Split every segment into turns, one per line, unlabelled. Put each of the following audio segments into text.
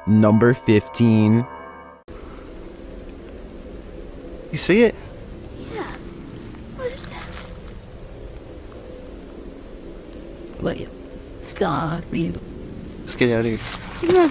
Number 15.
You see it?
Yeah. What is that?
Wait. Stop me.
Let's get out of here.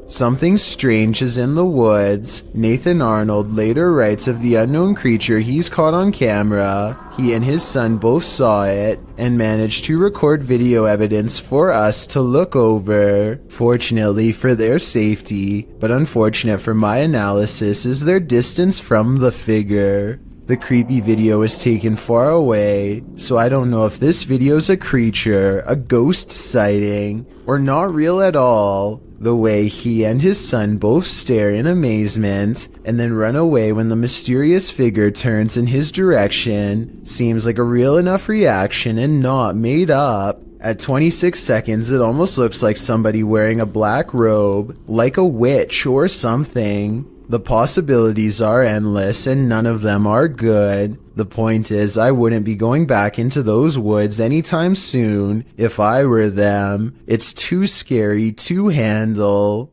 Something strange is in the woods. Nathan Arnold later writes of the unknown creature he's caught on camera. He and his son both saw it and managed to record video evidence for us to look over. Fortunately for their safety, but unfortunate for my analysis, is their distance from the figure. The creepy video is taken far away, so I don't know if this video's a creature, a ghost sighting, or not real at all. The way he and his son both stare in amazement and then run away when the mysterious figure turns in his direction seems like a real enough reaction and not made up. At 26 seconds, it almost looks like somebody wearing a black robe, like a witch or something. The possibilities are endless and none of them are good. The point is, I wouldn't be going back into those woods anytime soon if I were them. It's too scary to handle.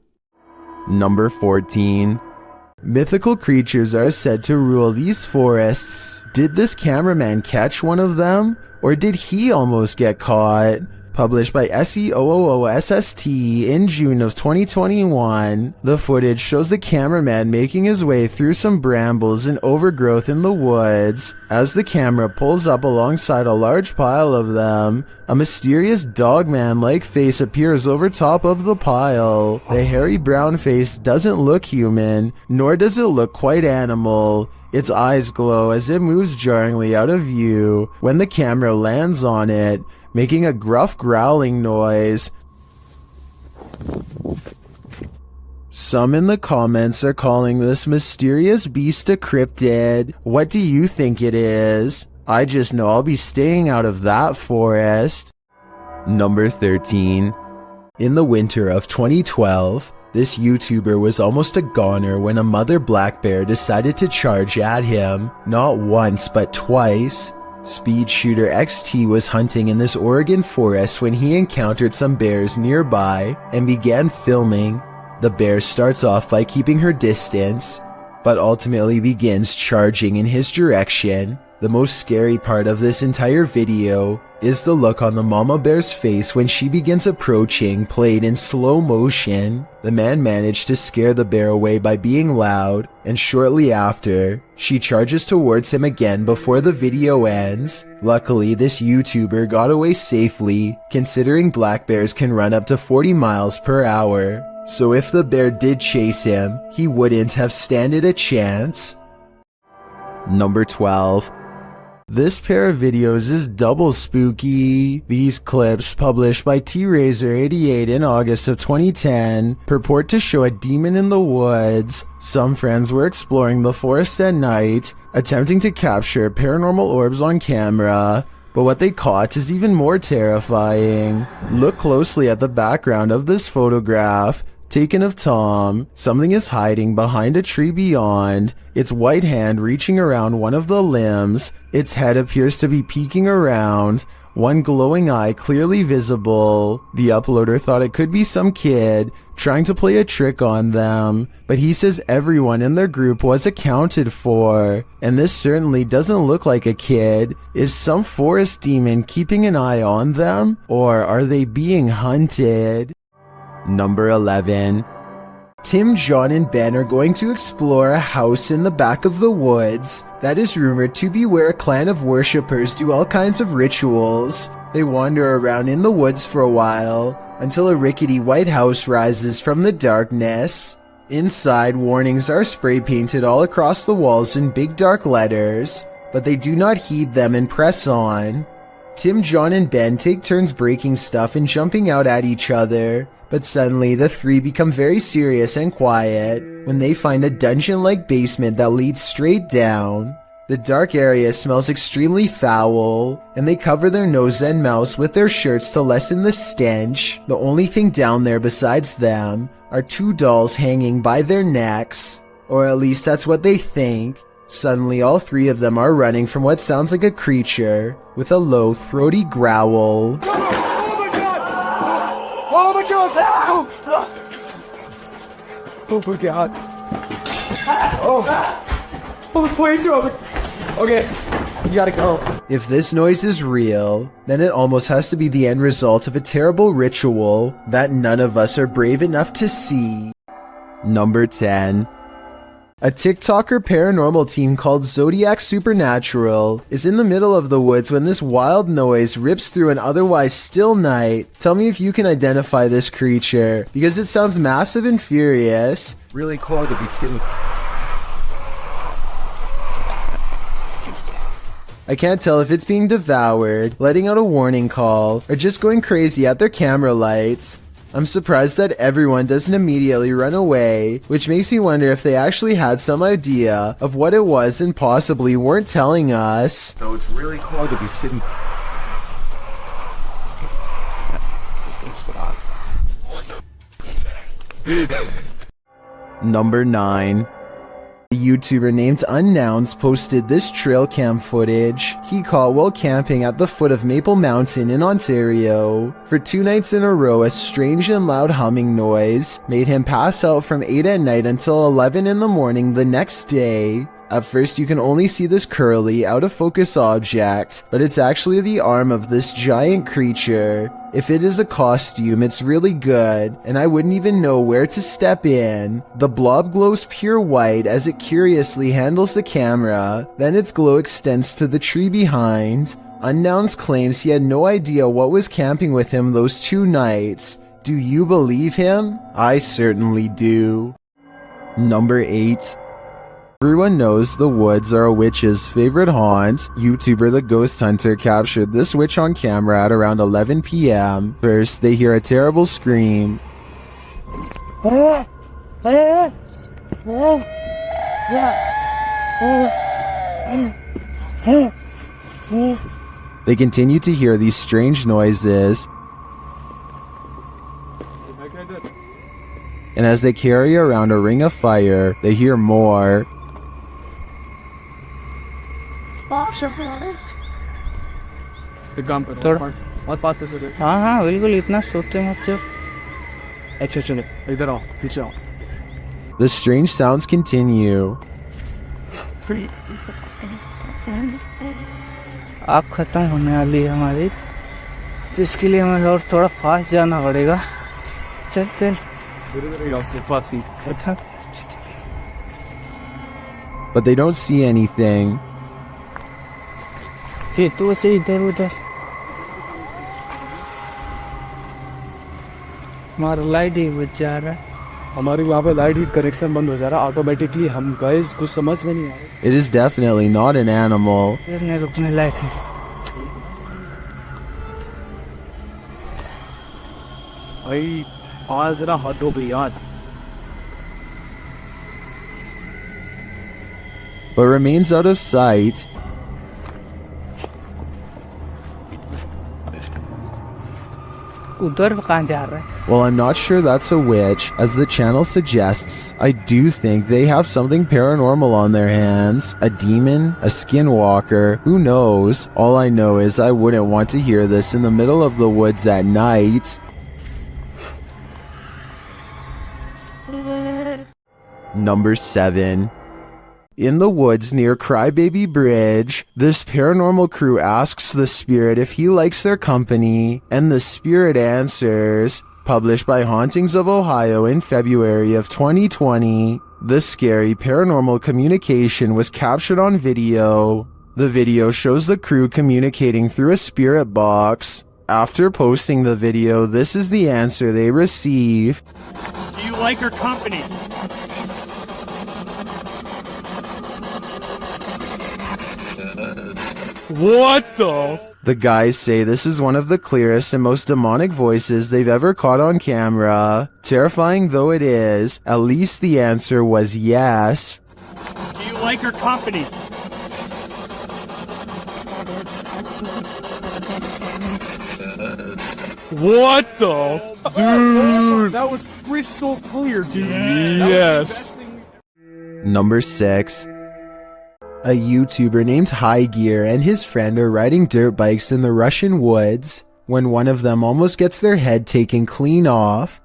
Number 14. Mythical creatures are said to rule these forests. Did this cameraman catch one of them? Or did he almost get caught? Published by SEOOOSST in June of 2021, the footage shows the cameraman making his way through some brambles and overgrowth in the woods. As the camera pulls up alongside a large pile of them, a mysterious dogman-like face appears over top of the pile. The hairy brown face doesn't look human, nor does it look quite animal. Its eyes glow as it moves jarringly out of view when the camera lands on it, making a gruff growling noise. Some in the comments are calling this mysterious beast a cryptid. What do you think it is? I just know I'll be staying out of that forest. Number 13. In the winter of 2012, this YouTuber was almost a goner when a mother black bear decided to charge at him, not once but twice. Speed Shooter XT was hunting in this Oregon forest when he encountered some bears nearby and began filming. The bear starts off by keeping her distance, but ultimately begins charging in his direction. The most scary part of this entire video is the look on the mama bear's face when she begins approaching, played in slow motion. The man managed to scare the bear away by being loud, and shortly after, she charges towards him again before the video ends. Luckily, this YouTuber got away safely, considering black bears can run up to 40 miles per hour. So if the bear did chase him, he wouldn't have standed a chance. Number 12. This pair of videos is double spooky. These clips, published by TRazor88 in August of 2010, purport to show a demon in the woods. Some friends were exploring the forest at night, attempting to capture paranormal orbs on camera, but what they caught is even more terrifying. Look closely at the background of this photograph. Taken of Tom, something is hiding behind a tree beyond, its white hand reaching around one of the limbs, its head appears to be peeking around, one glowing eye clearly visible. The uploader thought it could be some kid trying to play a trick on them, but he says everyone in their group was accounted for, and this certainly doesn't look like a kid. Is some forest demon keeping an eye on them, or are they being hunted? Number 11. Tim, John, and Ben are going to explore a house in the back of the woods that is rumored to be where a clan of worshippers do all kinds of rituals. They wander around in the woods for a while until a rickety white house rises from the darkness. Inside, warnings are spray painted all across the walls in big dark letters, but they do not heed them and press on. Tim, John, and Ben take turns breaking stuff and jumping out at each other. But suddenly, the three become very serious and quiet when they find a dungeon-like basement that leads straight down. The dark area smells extremely foul, and they cover their nose and mouths with their shirts to lessen the stench. The only thing down there besides them are two dolls hanging by their necks, or at least that's what they think. Suddenly, all three of them are running from what sounds like a creature with a low, throaty growl.
Oh my god. Oh, please. Okay, you gotta go.
If this noise is real, then it almost has to be the end result of a terrible ritual that none of us are brave enough to see. Number 10. A TikToker paranormal team called Zodiac Supernatural is in the middle of the woods when this wild noise rips through an otherwise still night. Tell me if you can identify this creature, because it sounds massive and furious.
Really cool to be sitting.
I can't tell if it's being devoured, letting out a warning call, or just going crazy at their camera lights. I'm surprised that everyone doesn't immediately run away, which makes me wonder if they actually had some idea of what it was and possibly weren't telling us.
So it's really cool to be sitting.
Number 9. A YouTuber named Unnouns posted this trail cam footage he caught while camping at the foot of Maple Mountain in Ontario. For 2 nights in a row, a strange and loud humming noise made him pass out from 8 at night until 11 in the morning the next day. At first you can only see this curly, out of focus object, but it's actually the arm of this giant creature. If it is a costume, it's really good, and I wouldn't even know where to step in. The blob glows pure white as it curiously handles the camera, then its glow extends to the tree behind. Unknowns claims he had no idea what was camping with him those 2 nights. Do you believe him? I certainly do. Number 8. Everyone knows the woods are a witch's favorite haunt. YouTuber The Ghost Hunter captured this witch on camera at around 11 p.m. First, they hear a terrible scream. They continue to hear these strange noises. And as they carry around a ring of fire, they hear more.
थोड़ा और पास से हाँ हाँ बिल्कुल इतना सोचते मत चल अच्छा चलो इधर आओ पीछे आओ.
The strange sounds continue.
आग खत्म होने वाली है हमारी, जिसके लिए हमें और थोड़ा फास्ट जाना पड़ेगा. चल चल पास ही.
But they don't see anything.
फिर तू से इधर उधर. हमारा लाइट ही बुझ जा रहा है. हमारी वहाँ पे लाइट ही कनेक्शन बंद हो जा रहा है ऑटोमेटिकली. हम गाइस कुछ समझ में नहीं आ रहा.
It is definitely not an animal.
इधर रुकने लायक है. भाई आज ना हद हो गई यार.
But remains out of sight.
उधर कहाँ जा रहा है?
Well, I'm not sure that's a witch. As the channel suggests, I do think they have something paranormal on their hands. A demon? A skinwalker? Who knows? All I know is I wouldn't want to hear this in the middle of the woods at night. Number 7. In the woods near Crybaby Bridge, this paranormal crew asks the spirit if he likes their company, and the spirit answers. Published by Hauntings of Ohio in February of 2020, the scary paranormal communication was captured on video. The video shows the crew communicating through a spirit box. After posting the video, this is the answer they receive.
Do you like her company?
What the?
The guys say this is one of the clearest and most demonic voices they've ever caught on camera. Terrifying though it is, at least the answer was yes.
Do you like her company?
What the? Dude! That was crystal clear, dude. Yes.
Number 6. A YouTuber named High Gear and his friend are riding dirt bikes in the Russian woods when one of them almost gets their head taken clean off.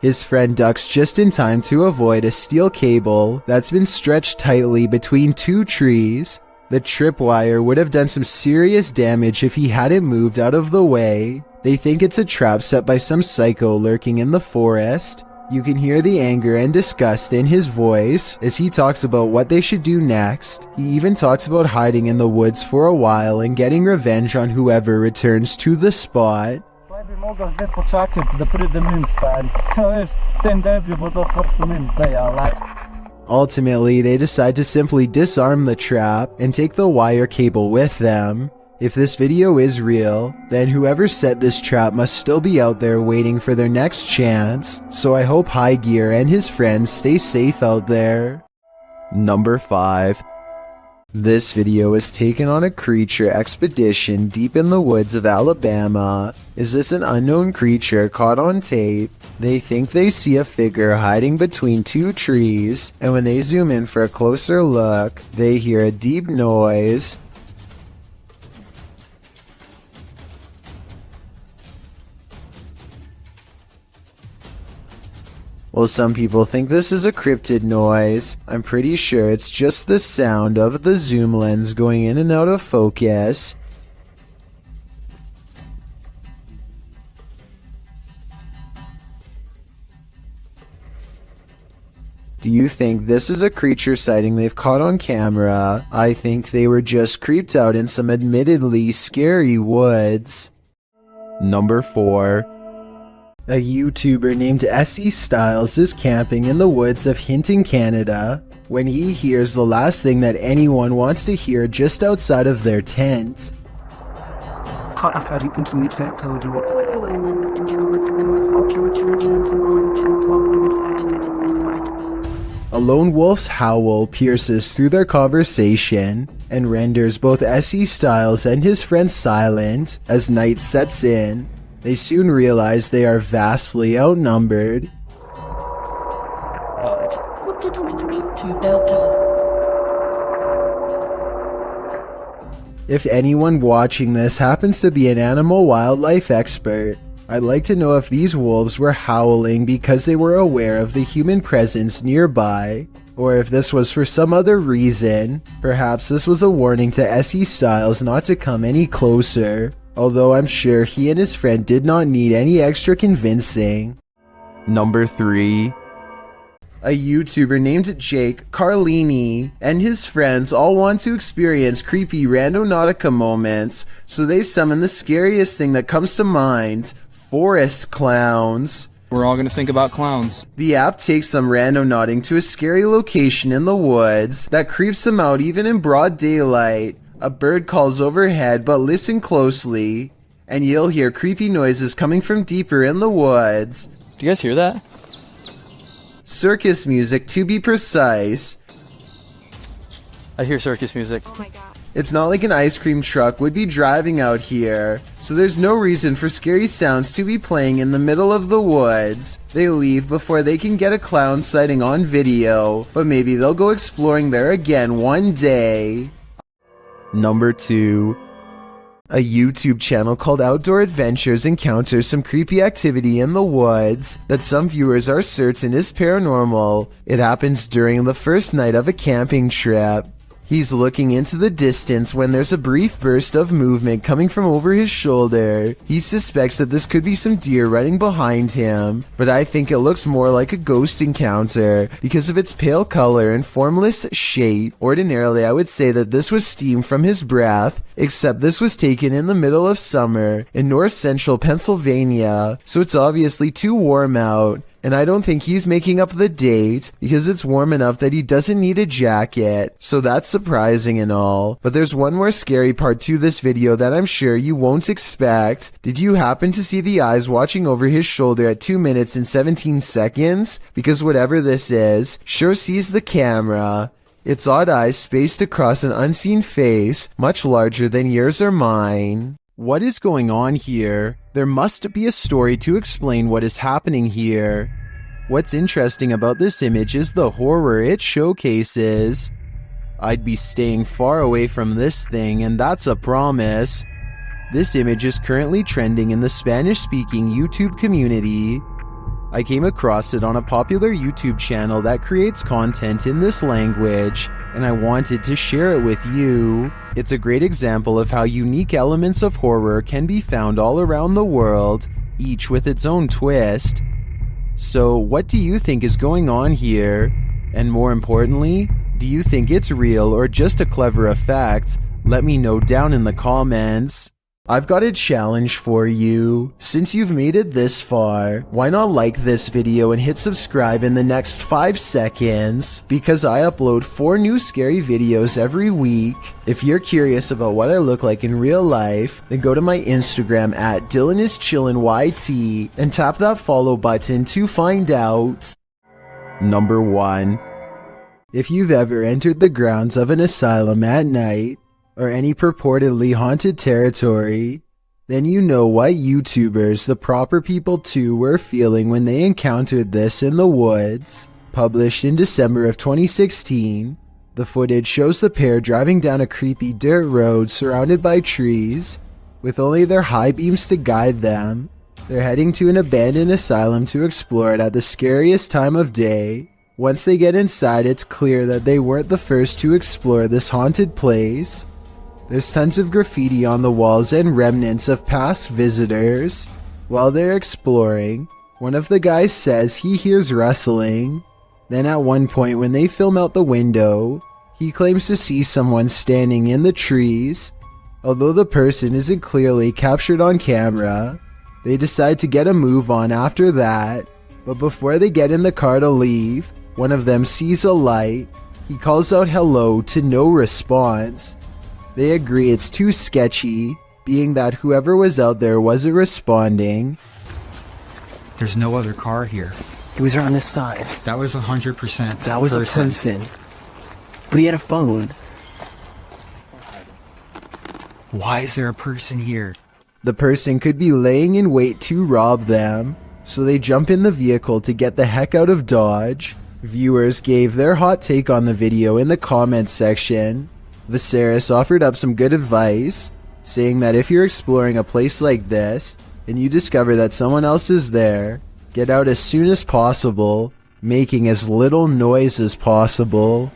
His friend ducks just in time to avoid a steel cable that's been stretched tightly between two trees. The tripwire would have done some serious damage if he hadn't moved out of the way. They think it's a trap set by some psycho lurking in the forest. You can hear the anger and disgust in his voice as he talks about what they should do next. He even talks about hiding in the woods for a while and getting revenge on whoever returns to the spot. Ultimately, they decide to simply disarm the trap and take the wire cable with them. If this video is real, then whoever set this trap must still be out there waiting for their next chance, so I hope High Gear and his friends stay safe out there. Number 5. This video is taken on a creature expedition deep in the woods of Alabama. Is this an unknown creature caught on tape? They think they see a figure hiding between two trees, and when they zoom in for a closer look, they hear a deep noise. Well, some people think this is a cryptid noise. I'm pretty sure it's just the sound of the zoom lens going in and out of focus. Do you think this is a creature sighting they've caught on camera? I think they were just creeped out in some admittedly scary woods. Number 4. A YouTuber named S.E. Styles is camping in the woods of Hinton, Canada, when he hears the last thing that anyone wants to hear just outside of their tent. A lone wolf's howl pierces through their conversation and renders both S.E. Styles and his friend silent as night sets in. They soon realize they are vastly outnumbered. If anyone watching this happens to be an animal wildlife expert, I'd like to know if these wolves were howling because they were aware of the human presence nearby, or if this was for some other reason. Perhaps this was a warning to S.E. Styles not to come any closer. Although I'm sure he and his friend did not need any extra convincing. Number 3. A YouTuber named Jake Carlini and his friends all want to experience creepy randonautica moments, so they summon the scariest thing that comes to mind, forest clowns.
We're all gonna think about clowns.
The app takes them randonauting to a scary location in the woods that creeps them out even in broad daylight. A bird calls overhead, but listen closely, and you'll hear creepy noises coming from deeper in the woods.
Do you guys hear that?
Circus music, to be precise.
I hear circus music.
Oh my god.
It's not like an ice cream truck would be driving out here, so there's no reason for scary sounds to be playing in the middle of the woods. They leave before they can get a clown sighting on video, but maybe they'll go exploring there again one day. Number 2. A YouTube channel called Outdoor Adventures encounters some creepy activity in the woods that some viewers are certain is paranormal. It happens during the first night of a camping trip. He's looking into the distance when there's a brief burst of movement coming from over his shoulder. He suspects that this could be some deer running behind him, but I think it looks more like a ghost encounter because of its pale color and formless shape. Ordinarily, I would say that this was steam from his breath, except this was taken in the middle of summer in north central Pennsylvania, so it's obviously too warm out. And I don't think he's making up the date because it's warm enough that he doesn't need a jacket, so that's surprising and all. But there's one more scary part to this video that I'm sure you won't expect. Did you happen to see the eyes watching over his shoulder at 2 minutes and 17 seconds? Because whatever this is, sure sees the camera. Its odd eyes spaced across an unseen face, much larger than yours or mine. What is going on here? There must be a story to explain what is happening here. What's interesting about this image is the horror it showcases. I'd be staying far away from this thing, and that's a promise. This image is currently trending in the Spanish-speaking YouTube community. I came across it on a popular YouTube channel that creates content in this language, and I wanted to share it with you. It's a great example of how unique elements of horror can be found all around the world, each with its own twist. So, what do you think is going on here? And more importantly, do you think it's real or just a clever effect? Let me know down in the comments. I've got a challenge for you. Since you've made it this far, why not like this video and hit subscribe in the next 5 seconds? Because I upload 4 new scary videos every week. If you're curious about what I look like in real life, then go to my Instagram at DylanIsChillinYT and tap that follow button to find out. Number 1. If you've ever entered the grounds of an asylum at night, or any purportedly haunted territory, then you know what YouTubers, the proper people too, were feeling when they encountered this in the woods. Published in December of 2016, the footage shows the pair driving down a creepy dirt road surrounded by trees, with only their high beams to guide them. They're heading to an abandoned asylum to explore it at the scariest time of day. Once they get inside, it's clear that they weren't the first to explore this haunted place. There's tons of graffiti on the walls and remnants of past visitors. While they're exploring, one of the guys says he hears rustling. Then at one point when they film out the window, he claims to see someone standing in the trees. Although the person isn't clearly captured on camera, they decide to get a move on after that. But before they get in the car to leave, one of them sees a light. He calls out hello to no response. They agree it's too sketchy, being that whoever was out there wasn't responding.
There's no other car here.
He was on this side.
That was 100%.
That was a person. But he had a phone.
Why is there a person here?
The person could be laying in wait to rob them, so they jump in the vehicle to get the heck out of Dodge. Viewers gave their hot take on the video in the comments section. Viserys offered up some good advice, saying that if you're exploring a place like this, and you discover that someone else is there, get out as soon as possible, making as little noise as possible.